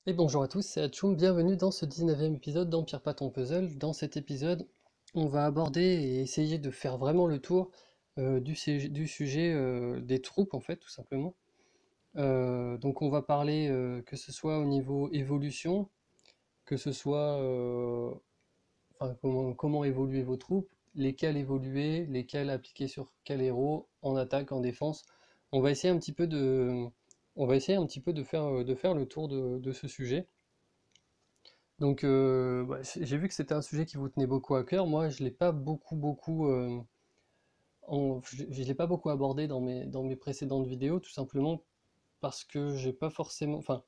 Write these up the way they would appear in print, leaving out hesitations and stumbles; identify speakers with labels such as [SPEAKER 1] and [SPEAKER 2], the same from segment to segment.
[SPEAKER 1] Et bonjour à tous, c'est Atchoum, bienvenue dans ce 19e épisode d'Empire pas ton puzzle. Dans cet épisode, on va aborder et essayer de faire vraiment le tour du sujet des troupes en fait, tout simplement. Donc on va parler que ce soit au niveau évolution, que ce soit enfin, comment évoluer vos troupes, lesquelles évoluer, lesquelles appliquer sur quel héros, en attaque, en défense. On va essayer un petit peu de, on va essayer un petit peu de faire le tour de ce sujet. Donc, bah, j'ai vu que c'était un sujet qui vous tenait beaucoup à cœur. Moi, je l'ai pas beaucoup, je l'ai pas beaucoup abordé dans mes précédentes vidéos, tout simplement parce que j'ai pas forcément, enfin,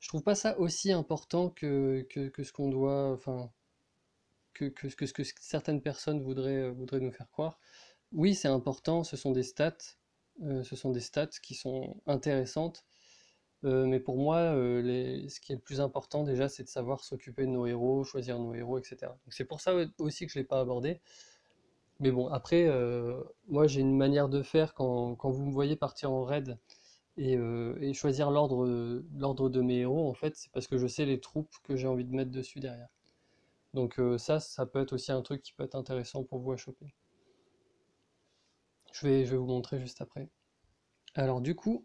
[SPEAKER 1] je trouve pas ça aussi important que ce qu'on doit, enfin, ce que certaines personnes voudraient nous faire croire. Oui, c'est important, ce sont des stats qui sont intéressantes. Mais pour moi, ce qui est le plus important déjà, c'est de savoir s'occuper de nos héros, choisir nos héros, etc. Donc c'est pour ça aussi que je ne l'ai pas abordé. Mais bon, après, moi j'ai une manière de faire quand vous me voyez partir en raid et choisir l'ordre de mes héros, en fait, c'est parce que je sais les troupes que j'ai envie de mettre dessus derrière. Donc ça peut être aussi un truc qui peut être intéressant pour vous à choper. Je vais vous montrer juste après. Alors du coup,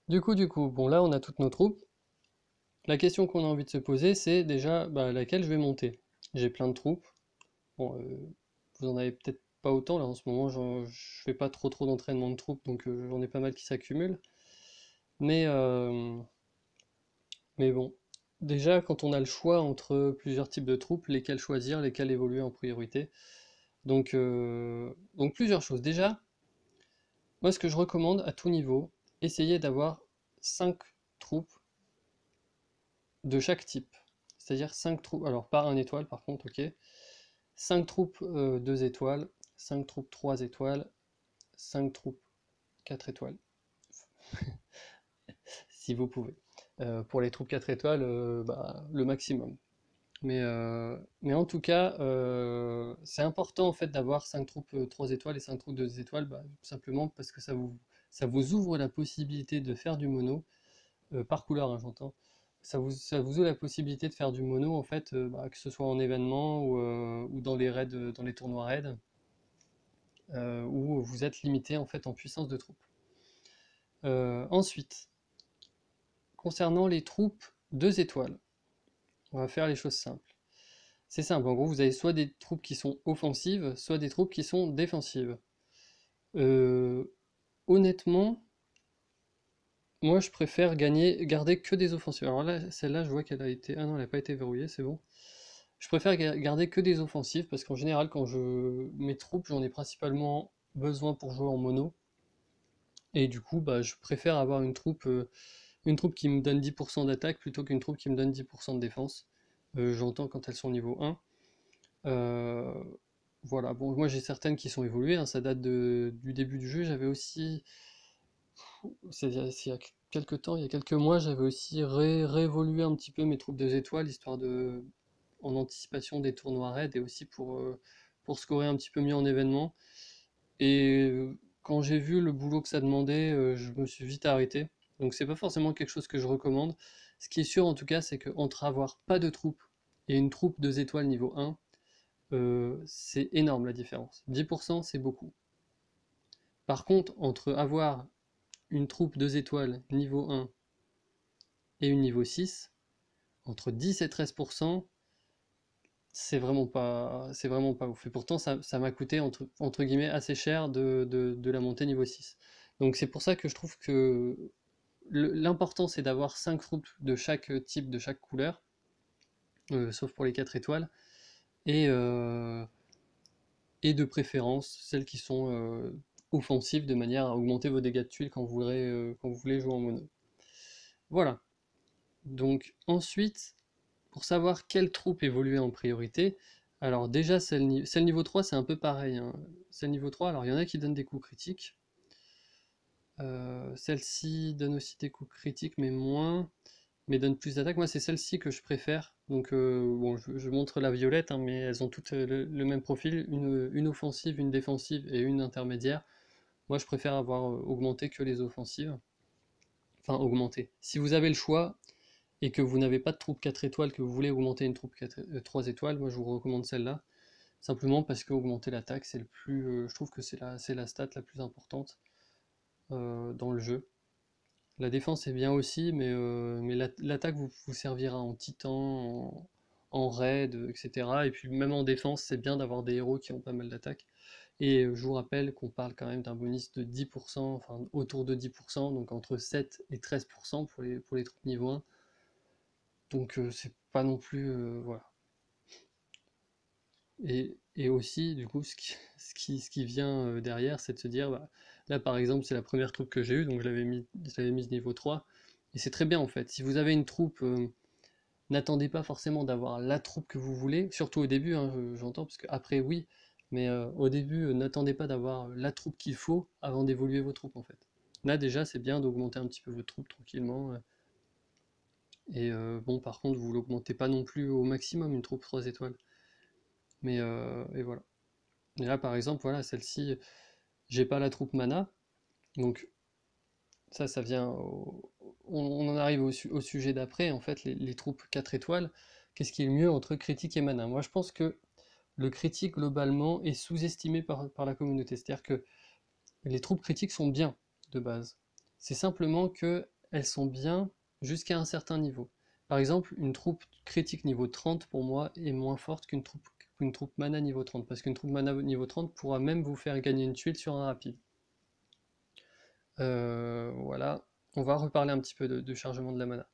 [SPEAKER 1] bon là on a toutes nos troupes. La question qu'on a envie de se poser, c'est déjà bah, laquelle je vais monter. J'ai plein de troupes. Bon, vous en avez peut-être pas autant là en ce moment. Je fais pas trop d'entraînement de troupes, donc j'en ai pas mal qui s'accumulent. Mais euh, mais bon, déjà quand on a le choix entre plusieurs types de troupes, lesquelles choisir, lesquelles évoluer en priorité. Donc plusieurs choses. Déjà, moi ce que je recommande à tout niveau, essayez d'avoir 5 troupes de chaque type. C'est-à-dire 5 troupes, alors pas un étoile par contre, ok. 5 troupes 2 étoiles, 5 troupes 3 étoiles, 5 troupes 4 étoiles, si vous pouvez. Pour les troupes 4 étoiles, bah, le maximum. Mais en tout cas, c'est important en fait d'avoir 5 troupes 3 étoiles et 5 troupes 2 étoiles, bah, tout simplement parce que ça vous ouvre la possibilité de faire du mono, par couleur, hein, j'entends. Ça vous ouvre la possibilité de faire du mono en fait, bah, que ce soit en événement ou dans les raids, dans les tournois raids, où vous êtes limité en fait en puissance de troupe. Ensuite, concernant les troupes 2 étoiles, on va faire les choses simples. C'est simple, en gros, vous avez soit des troupes qui sont offensives, soit des troupes qui sont défensives. Euh, Honnêtement, moi je préfère garder que des offensives. Alors là, celle-là, je vois qu'elle a été. Ah non, elle n'a pas été verrouillée, c'est bon. Je préfère garder que des offensives parce qu'en général, mes troupes, j'en ai principalement besoin pour jouer en mono. Et du coup, bah, je préfère avoir une troupe qui me donne 10% d'attaque plutôt qu'une troupe qui me donne 10% de défense. J'entends quand elles sont niveau 1. Euh, voilà, bon, moi j'ai certaines qui sont évoluées, hein, ça date du début du jeu. J'avais aussi, il y a quelques temps, il y a quelques mois, j'avais aussi réévolué un petit peu mes troupes 2 étoiles, histoire en anticipation des tournois raids et aussi pour scorer un petit peu mieux en événement. Et quand j'ai vu le boulot que ça demandait, je me suis vite arrêté. Donc c'est pas forcément quelque chose que je recommande. Ce qui est sûr en tout cas, c'est qu'entre avoir pas de troupe et une troupe 2 étoiles niveau 1, c'est énorme la différence. 10% c'est beaucoup. Par contre, entre avoir une troupe 2 étoiles niveau 1 et une niveau 6, entre 10 et 13%, c'est vraiment pas ouf. Et pourtant, ça m'a coûté entre guillemets assez cher de la montée niveau 6. Donc c'est pour ça que je trouve que l'important c'est d'avoir 5 troupes de chaque type, de chaque couleur, sauf pour les 4 étoiles, et, euh, et de préférence celles qui sont offensives de manière à augmenter vos dégâts de tuiles quand vous voulez jouer en mono. Voilà. Donc ensuite, pour savoir quelle troupe évoluer en priorité, alors déjà celle niveau 3 c'est un peu pareil, hein. Celle niveau 3, alors il y en a qui donnent des coups critiques. Celle-ci donne aussi des coups critiques mais moins, mais donne plus d'attaque. Moi c'est celle-ci que je préfère. Donc bon, je montre la violette, hein, mais elles ont toutes le même profil, une offensive, une défensive et une intermédiaire. Moi je préfère avoir augmenté que les offensives. enfin augmenter. Si vous avez le choix et que vous n'avez pas de troupe 4 étoiles, que vous voulez augmenter une troupe 3 étoiles, moi je vous recommande celle-là. Simplement parce que augmenter l'attaque, c'est le plus, je trouve que c'est la stat la plus importante dans le jeu. La défense est bien aussi, mais l'attaque vous servira en titan, en raid, etc. Et puis même en défense, c'est bien d'avoir des héros qui ont pas mal d'attaque. Et je vous rappelle qu'on parle quand même d'un bonus de 10%, enfin autour de 10%, donc entre 7 et 13% pour les troupes niveau 1. Donc c'est pas non plus... voilà. Et aussi, du coup, ce qui vient derrière, c'est de se dire, bah, là par exemple, c'est la première troupe que j'ai eue, donc je l'avais mise niveau 3, et c'est très bien en fait. Si vous avez une troupe, n'attendez pas forcément d'avoir la troupe que vous voulez, surtout au début, hein, j'entends, parce qu'après oui, mais au début, n'attendez pas d'avoir la troupe qu'il faut avant d'évoluer vos troupes en fait. Là déjà, c'est bien d'augmenter un petit peu votre troupe tranquillement, et bon, par contre, vous l'augmentez pas non plus au maximum, une troupe 3 étoiles. Mais et voilà. Et là, par exemple, voilà, celle-ci, j'ai pas la troupe mana, donc ça vient. On en arrive au sujet d'après, en fait, les troupes 4 étoiles. Qu'est-ce qui est le mieux entre critique et mana? Moi, je pense que le critique, globalement, est sous-estimé par la communauté. C'est-à-dire que les troupes critiques sont bien, de base. C'est simplement que elles sont bien jusqu'à un certain niveau. Par exemple, une troupe critique niveau 30, pour moi, est moins forte qu'une troupe mana niveau 30, parce qu'une troupe mana niveau 30 pourra même vous faire gagner une tuile sur un rapide. Voilà, on va reparler un petit peu de chargement de la mana.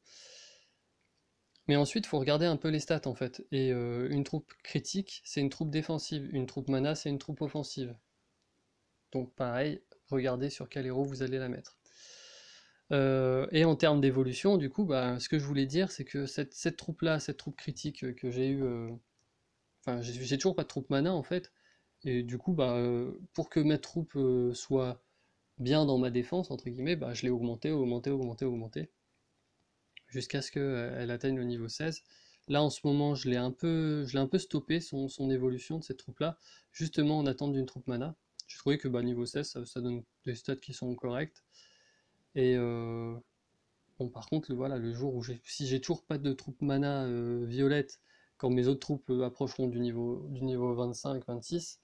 [SPEAKER 1] Mais ensuite, il faut regarder un peu les stats en fait. Et une troupe critique, c'est une troupe défensive. Une troupe mana, c'est une troupe offensive. Donc pareil, regardez sur quel héros vous allez la mettre. Et en termes d'évolution, du coup, bah, ce que je voulais dire, c'est que cette troupe-là, cette troupe critique que j'ai eue, enfin, j'ai toujours pas de troupe mana en fait, et du coup, bah, pour que ma troupe soit bien dans ma défense, entre guillemets, bah, je l'ai augmentée, jusqu'à ce qu'elle atteigne le niveau 16. Là, en ce moment, je l'ai un peu stoppé son évolution de cette troupe-là, justement en attente d'une troupe mana. J'ai trouvé que bah, niveau 16, ça donne des stats qui sont corrects. Et bon, par contre, voilà, le jour où si j'ai toujours pas de troupe mana violette, quand mes autres troupes approcheront du niveau 25-26,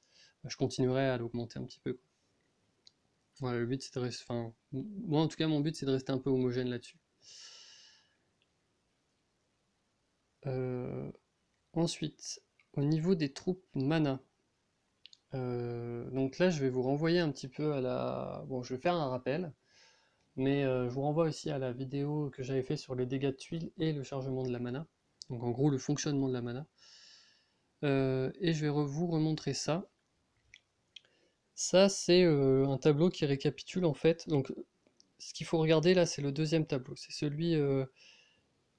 [SPEAKER 1] bah, je continuerai à l'augmenter un petit peu, quoi. Voilà, le but c'est de rester. Enfin, moi en tout cas, mon but c'est de rester un peu homogène là-dessus. Euh, Ensuite, au niveau des troupes mana, donc là je vais vous renvoyer un petit peu à la. Bon, je vais faire un rappel, mais je vous renvoie aussi à la vidéo que j'avais fait sur les dégâts de tuiles et le chargement de la mana. Donc en gros le fonctionnement de la mana. Et je vais vous remontrer ça. Ça c'est un tableau qui récapitule en fait. Donc ce qu'il faut regarder là c'est le deuxième tableau. C'est celui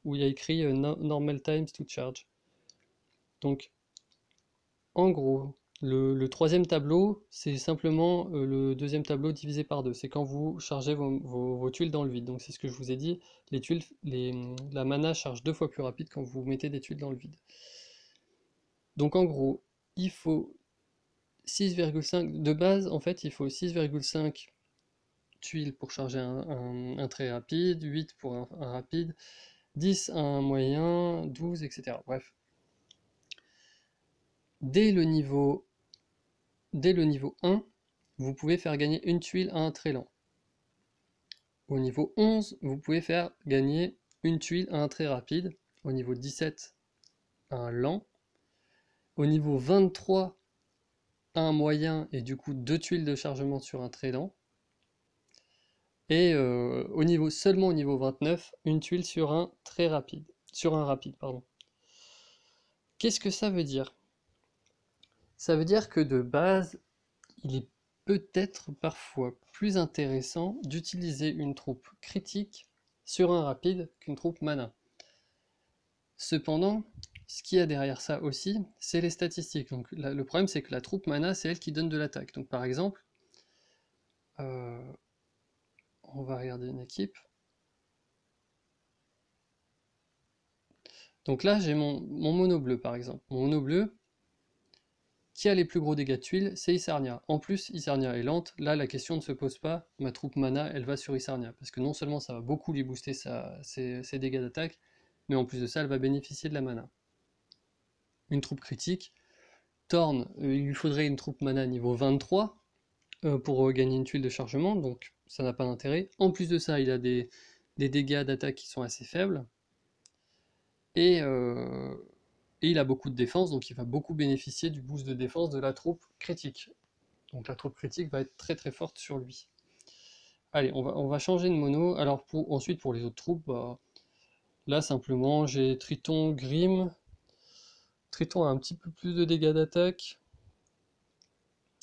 [SPEAKER 1] où il y a écrit Normal Times to Charge. Donc en gros, le troisième tableau, c'est simplement le deuxième tableau divisé par deux. C'est quand vous chargez vos tuiles dans le vide. Donc c'est ce que je vous ai dit, la mana charge 2 fois plus rapide quand vous mettez des tuiles dans le vide. Donc en gros, il faut 6,5 de base, en fait, il faut 6,5 tuiles pour charger un très rapide, 8 pour un rapide, 10 un moyen, 12, etc. Bref. Dès le niveau 1, vous pouvez faire gagner une tuile à un très lent. Au niveau 11, vous pouvez faire gagner une tuile à un très rapide. Au niveau 17, à un lent. Au niveau 23, un moyen et du coup 2 tuiles de chargement sur un très lent. Et seulement au niveau 29, une tuile sur un très rapide. Sur un rapide, pardon. Qu'est-ce que ça veut dire? Ça veut dire que de base, il est peut-être parfois plus intéressant d'utiliser une troupe critique sur un rapide qu'une troupe mana. Cependant, ce qu'il y a derrière ça aussi, c'est les statistiques. Donc le problème c'est que la troupe mana, c'est elle qui donne de l'attaque. Donc par exemple, on va regarder une équipe. Donc là j'ai mon mono bleu par exemple. Mon mono bleu, Qui a les plus gros dégâts de tuiles? C'est Isarnia. En plus, Isarnia est lente, là la question ne se pose pas, ma troupe mana, elle va sur Isarnia, parce que non seulement ça va beaucoup lui booster ses dégâts d'attaque, mais en plus de ça, elle va bénéficier de la mana. Une troupe critique, Thorn, il lui faudrait une troupe mana niveau 23 pour gagner une tuile de chargement, donc ça n'a pas d'intérêt. En plus de ça, il a des dégâts d'attaque qui sont assez faibles, et, il a beaucoup de défense, donc il va beaucoup bénéficier du boost de défense de la troupe critique. Donc la troupe critique va être très très forte sur lui. Allez, on va changer de mono. Alors ensuite pour les autres troupes, bah, là simplement j'ai Triton, Grim. Triton a un petit peu plus de dégâts d'attaque.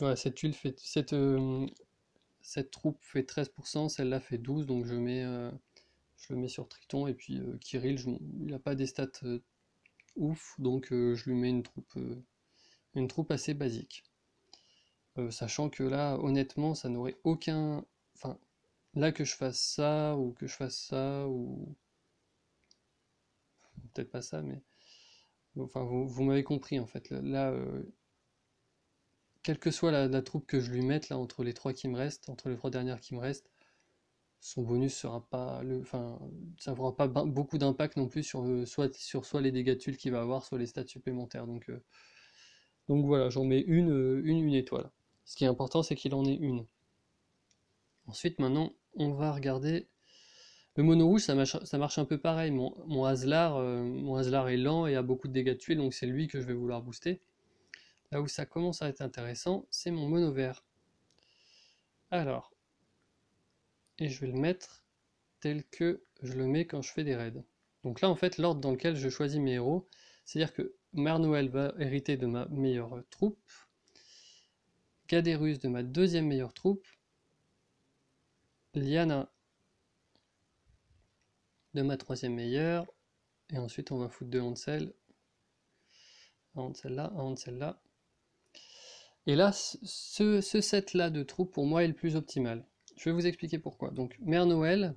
[SPEAKER 1] Ouais, cette tuile fait cette troupe fait 13%, celle-là fait 12%, donc je le mets sur Triton. Et puis Kirill, il n'a pas des stats ouf, donc je lui mets une troupe assez basique. Sachant que là, honnêtement, ça n'aurait aucun... Enfin, là que je fasse ça, ou que je fasse ça, ou... Peut-être pas ça, mais... Enfin, vous m'avez compris, en fait. Là, quelle que soit la troupe que je lui mette, là, entre les trois qui me restent, entre les trois dernières qui me restent, son bonus sera pas... Enfin, ça n'aura pas beaucoup d'impact non plus sur, soit les dégâts de tuile qu'il va avoir, soit les stats supplémentaires. Donc voilà, j'en mets une étoile. Ce qui est important, c'est qu'il en ait une. Ensuite, maintenant, on va regarder... Le mono rouge, ça marche un peu pareil. Mon Haslar est lent et a beaucoup de dégâts de tuile, donc c'est lui que je vais vouloir booster. Là où ça commence à être intéressant, c'est mon mono vert. Alors, et je vais le mettre tel que je le mets quand je fais des raids. Donc là, en fait, l'ordre dans lequel je choisis mes héros, c'est-à-dire que Mère Noël va hériter de ma meilleure troupe, Gaderus de ma deuxième meilleure troupe, Lyanna de ma troisième meilleure, et ensuite on va foutre deux Hansel, un Hansel là, un Hansel là. Et là, ce set-là de troupes, pour moi, est le plus optimal. Je vais vous expliquer pourquoi. Donc, Mère Noël,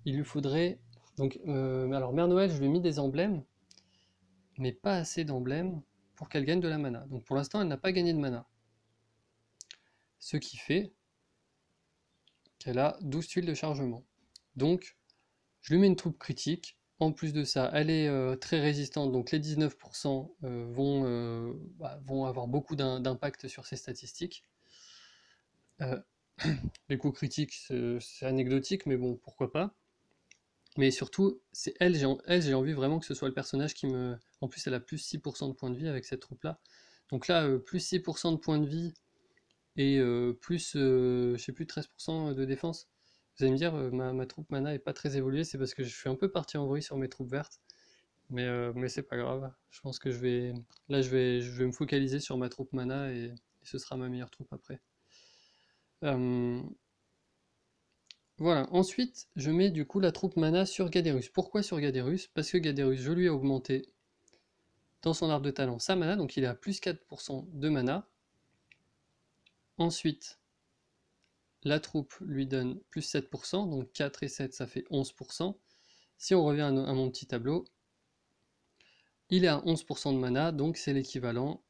[SPEAKER 1] il lui faudrait... Donc, alors, Mère Noël, je lui ai mis des emblèmes, mais pas assez d'emblèmes pour qu'elle gagne de la mana. Donc, pour l'instant, elle n'a pas gagné de mana. Ce qui fait qu'elle a 12 tuiles de chargement. Donc, je lui mets une troupe critique. En plus de ça, elle est très résistante, donc les 19% vont avoir beaucoup d'impact sur ses statistiques. Les coups critiques, c'est anecdotique, mais bon, pourquoi pas. Mais surtout, c'est elle, j'ai envie vraiment que ce soit le personnage qui me... En plus, elle a plus 6% de points de vie avec cette troupe-là. Donc là, plus 6% de points de vie et plus, je sais plus, 13% de défense. Vous allez me dire, ma troupe mana est pas très évoluée, c'est parce que je suis un peu parti en vrille sur mes troupes vertes. Mais c'est pas grave. Je pense que là, je vais me focaliser sur ma troupe mana et ce sera ma meilleure troupe après. Euh, Voilà, ensuite je mets du coup la troupe mana sur Gaderus. Pourquoi sur Gaderus? Parce que Gaderus, je lui ai augmenté dans son arbre de talent sa mana, donc il est à plus 4% de mana. Ensuite, la troupe lui donne plus 7%, donc 4 et 7 ça fait 11%. Si on revient à mon petit tableau, il est à 11% de mana, donc c'est l'équivalent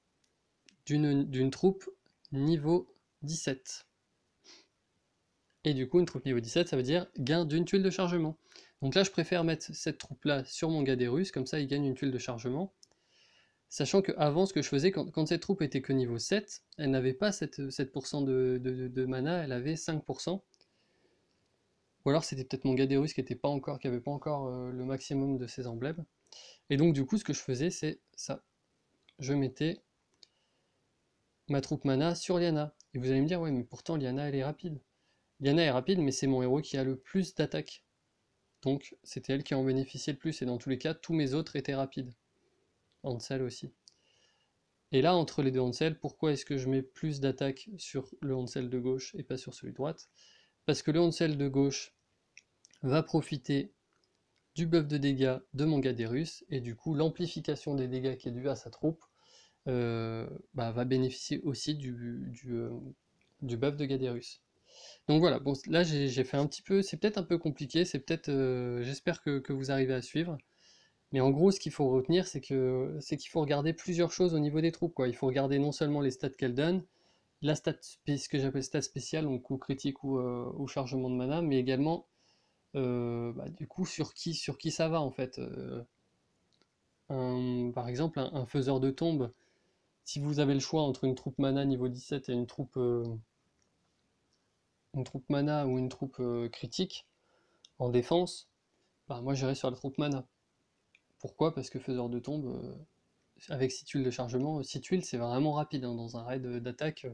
[SPEAKER 1] d'une troupe niveau 17. Et du coup, une troupe niveau 17, ça veut dire gain d'une tuile de chargement. Donc là, je préfère mettre cette troupe-là sur mon Gaderus, comme ça, il gagne une tuile de chargement. Sachant qu'avant, ce que je faisais, quand cette troupe était que niveau 7, elle n'avait pas 7% de mana, elle avait 5%. Ou alors c'était peut-être mon Gaderus qui n'avait pas encore le maximum de ses emblèmes. Et donc du coup, ce que je faisais, c'est ça. Je mettais ma troupe mana sur Lyanna. Et vous allez me dire, ouais, mais pourtant Lyanna, elle est rapide. Lyanna est rapide, mais c'est mon héros qui a le plus d'attaque. Donc c'était elle qui en bénéficiait le plus, et dans tous les cas, tous mes autres étaient rapides. Hansel aussi. Et là, entre les deux Hansel, pourquoi est-ce que je mets plus d'attaque sur le Hansel de gauche et pas sur celui de droite? Parce que le Hansel de gauche va profiter du buff de dégâts de mon Gaderus, et du coup l'amplification des dégâts qui est due à sa troupe va bénéficier aussi du buff de Gaderus. Donc voilà, bon là j'ai fait un petit peu, c'est peut-être un peu compliqué, c'est peut-être, j'espère que vous arrivez à suivre, Mais en gros, ce qu'il faut retenir, c'est qu'il faut regarder plusieurs choses au niveau des troupes, quoi. Il faut regarder non seulement les stats qu'elles donnent, ce que j'appelle stat spéciale, donc coup critique ou chargement de mana, mais également bah, du coup sur qui ça va en fait. Par exemple, un faiseur de tombe, si vous avez le choix entre une troupe mana niveau 17 et une troupe mana ou une troupe critique en défense, bah, moi j'irais sur la troupe mana. Pourquoi? Parce que faiseur de tombe, avec 6 tuiles de chargement, 6 tuiles c'est vraiment rapide, hein, dans un raid d'attaque.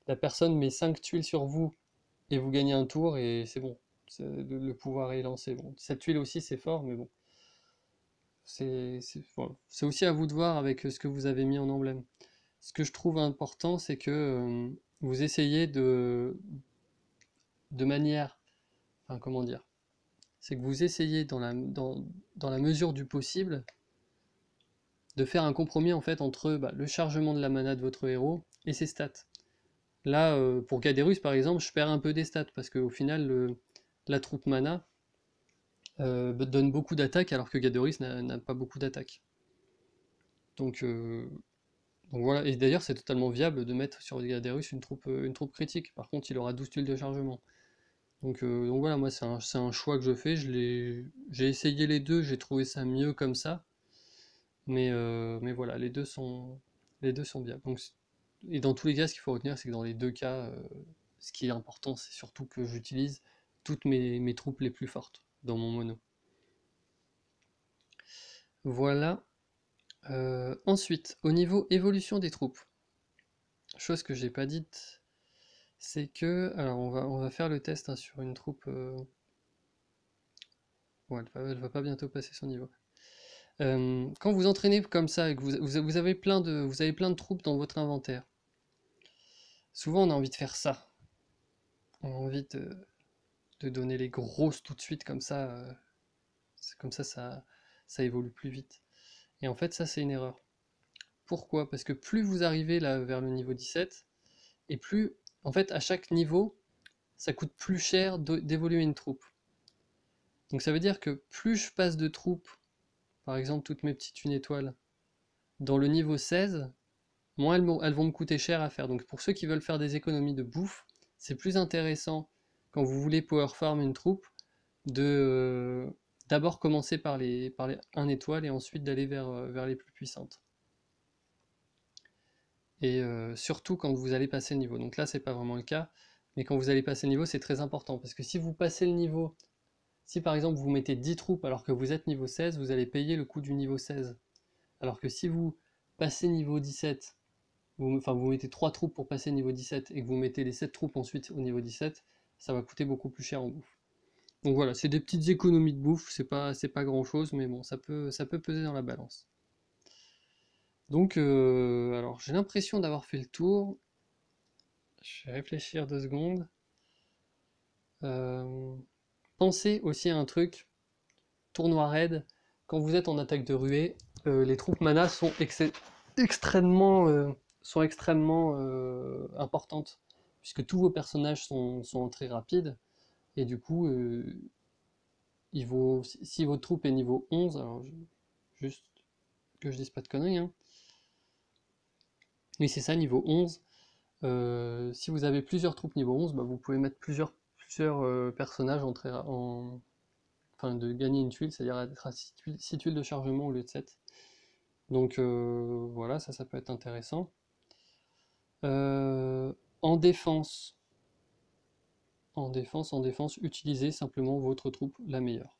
[SPEAKER 1] La personne met 5 tuiles sur vous et vous gagnez un tour et c'est bon. Le pouvoir est lancé. Bon, cette tuile aussi c'est fort, mais bon. Voilà. C'est aussi à vous de voir avec ce que vous avez mis en emblème. Ce que je trouve important, c'est que vous essayez de manière, enfin comment dire, c'est que vous essayez dans la mesure du possible de faire un compromis en fait entre bah, le chargement de la mana de votre héros et ses stats. Là, pour Gaderus par exemple, je perds un peu des stats parce qu'au final, la troupe mana donne beaucoup d'attaques alors que Gaderus n'a pas beaucoup d'attaques. Donc, euh, donc voilà, et d'ailleurs c'est totalement viable de mettre sur Gaderus une troupe critique. Par contre, il aura 12 tuiles de chargement. Donc voilà, moi c'est un choix que je fais. J'ai essayé les deux, j'ai trouvé ça mieux comme ça. Mais voilà, les deux sont viables. Donc, et dans tous les cas, ce qu'il faut retenir, c'est que dans les deux cas, ce qui est important, c'est surtout que j'utilise toutes mes troupes les plus fortes dans mon mono. Voilà. Ensuite, au niveau évolution des troupes, chose que j'ai pas dite, c'est que, alors on va faire le test hein, sur une troupe. Ouais, elle va pas bientôt passer son niveau. Quand vous entraînez comme ça et que vous avez vous avez plein de troupes dans votre inventaire, souvent on a envie de faire ça. On a envie de donner les grosses tout de suite comme ça. Comme ça évolue plus vite. Et en fait, ça c'est une erreur. Pourquoi? Parce que plus vous arrivez là vers le niveau 17, et plus, en fait, à chaque niveau, ça coûte plus cher d'évoluer une troupe. Donc ça veut dire que plus je passe de troupes, par exemple toutes mes petites une étoile, dans le niveau 16, moins elles vont me coûter cher à faire. Donc pour ceux qui veulent faire des économies de bouffe, c'est plus intéressant quand vous voulez power farm une troupe de d'abord commencer par les 1 étoile et ensuite d'aller vers les plus puissantes. Et surtout quand vous allez passer le niveau. Donc là, c'est pas vraiment le cas, mais quand vous allez passer le niveau, c'est très important parce que si vous passez le niveau, si par exemple vous mettez 10 troupes alors que vous êtes niveau 16, vous allez payer le coût du niveau 16. Alors que si vous passez niveau 17, enfin vous mettez 3 troupes pour passer niveau 17 et que vous mettez les 7 troupes ensuite au niveau 17, ça va coûter beaucoup plus cher en bouffe. Donc voilà, c'est des petites économies de bouffe, c'est pas grand chose, mais bon, ça peut peser dans la balance. Donc, alors j'ai l'impression d'avoir fait le tour. Je vais réfléchir 2 secondes. Euh, Pensez aussi à un truc, tournoi raid, quand vous êtes en attaque de ruée, les troupes mana extrêmement, sont extrêmement importantes, puisque tous vos personnages sont très rapides, et du coup, si votre troupe est niveau 11, alors juste que je dise pas de conneries, hein. Oui, c'est ça, niveau 11. Si vous avez plusieurs troupes niveau 11, bah, vous pouvez mettre plusieurs personnages enfin, de gagner une tuile, c'est-à-dire être à 6 tuiles de chargement au lieu de 7. Donc voilà, ça peut être intéressant. Euh, en défense, en défense, utilisez simplement votre troupe la meilleure.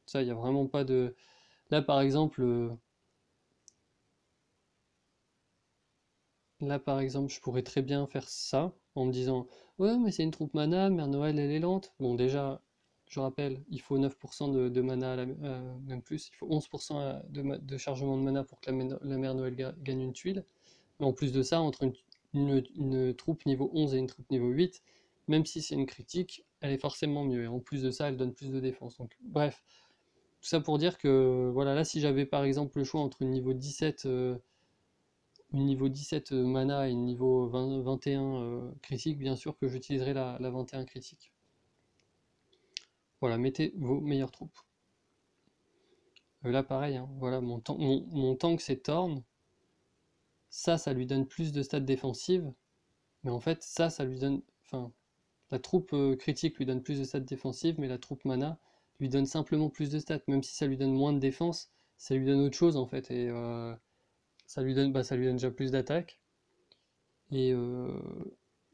[SPEAKER 1] Ça, il n'y a vraiment pas de... Là, par exemple, je pourrais très bien faire ça en me disant ouais, mais c'est une troupe mana, Mère Noël elle est lente. Bon, déjà, je rappelle, il faut 9% de mana, même plus, il faut 11% de chargement de mana pour que la Mère Noël gagne une tuile. Mais en plus de ça, entre une troupe niveau 11 et une troupe niveau 8, même si c'est une critique, elle est forcément mieux. Et en plus de ça, elle donne plus de défense. Donc, bref, tout ça pour dire que voilà, là, si j'avais par exemple le choix entre une niveau 17 mana et une niveau 21 critique, bien sûr que j'utiliserai la 21 critique. Voilà, mettez vos meilleures troupes. Là pareil, hein, voilà, mon tank c'est Thorn, ça lui donne plus de stats défensives, mais en fait ça lui donne, enfin, la troupe critique lui donne plus de stats défensives, mais la troupe mana lui donne simplement plus de stats, même si ça lui donne moins de défense, ça lui donne autre chose en fait, et ça lui donne déjà plus d'attaque, et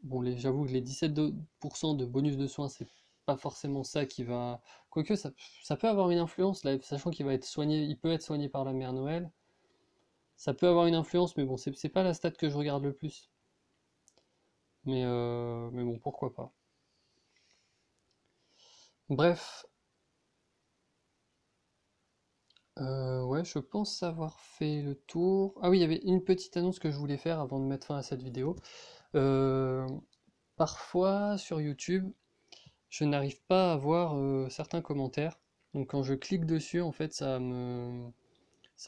[SPEAKER 1] bon, j'avoue que les 17% de bonus de soins, c'est pas forcément ça qui va. Quoique, ça peut avoir une influence, là, sachant qu'il va être soigné, il peut être soigné par la mère Noël. Ça peut avoir une influence, mais bon, c'est pas la stat que je regarde le plus. Mais bon, pourquoi pas. Bref, ouais, je pense avoir fait le tour. Ah oui, il y avait une petite annonce que je voulais faire avant de mettre fin à cette vidéo. Euh, Parfois, sur YouTube, je n'arrive pas à voir certains commentaires. Donc quand je clique dessus, en fait, ça ne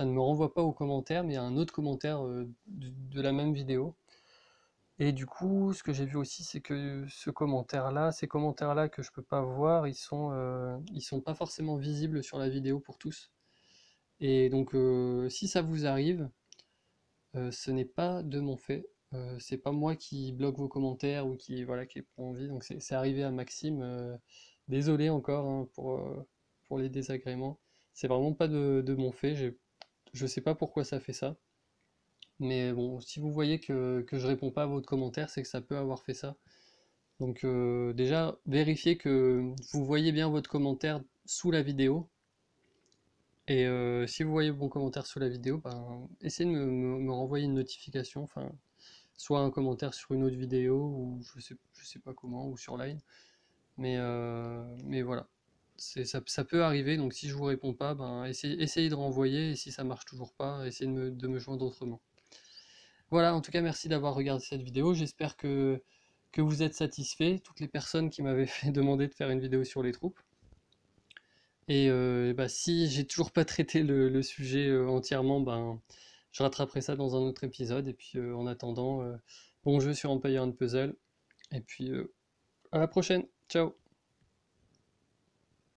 [SPEAKER 1] me renvoie pas aux commentaires, mais à un autre commentaire de la même vidéo. Et du coup, ce que j'ai vu aussi, c'est que ces commentaires-là que je peux pas voir, ils sont pas forcément visibles sur la vidéo pour tous. Et donc, si ça vous arrive, ce n'est pas de mon fait. C'est pas moi qui bloque vos commentaires ou qui voilà qui ai pas envie. Donc c'est arrivé à Maxime. Désolé encore hein, pour les désagréments. C'est vraiment pas de mon fait. Je sais pas pourquoi ça fait ça. Mais bon, si vous voyez que je réponds pas à votre commentaire, c'est que ça peut avoir fait ça. Donc déjà, vérifiez que vous voyez bien votre commentaire sous la vidéo. Et si vous voyez mon commentaire sous la vidéo, ben, essayez de me renvoyer une notification, enfin, soit un commentaire sur une autre vidéo, ou je sais pas comment, ou sur Line. Mais voilà, ça peut arriver, donc si je vous réponds pas, ben, essayez de renvoyer, et si ça marche toujours pas, essayez de me joindre autrement. Voilà, en tout cas, merci d'avoir regardé cette vidéo. J'espère que vous êtes satisfaits, toutes les personnes qui m'avaient fait demander de faire une vidéo sur les troupes. Et bah, si j'ai toujours pas traité le sujet entièrement, ben, je rattraperai ça dans un autre épisode. Et puis en attendant, bon jeu sur Empire and Puzzle. Et puis à la prochaine. Ciao!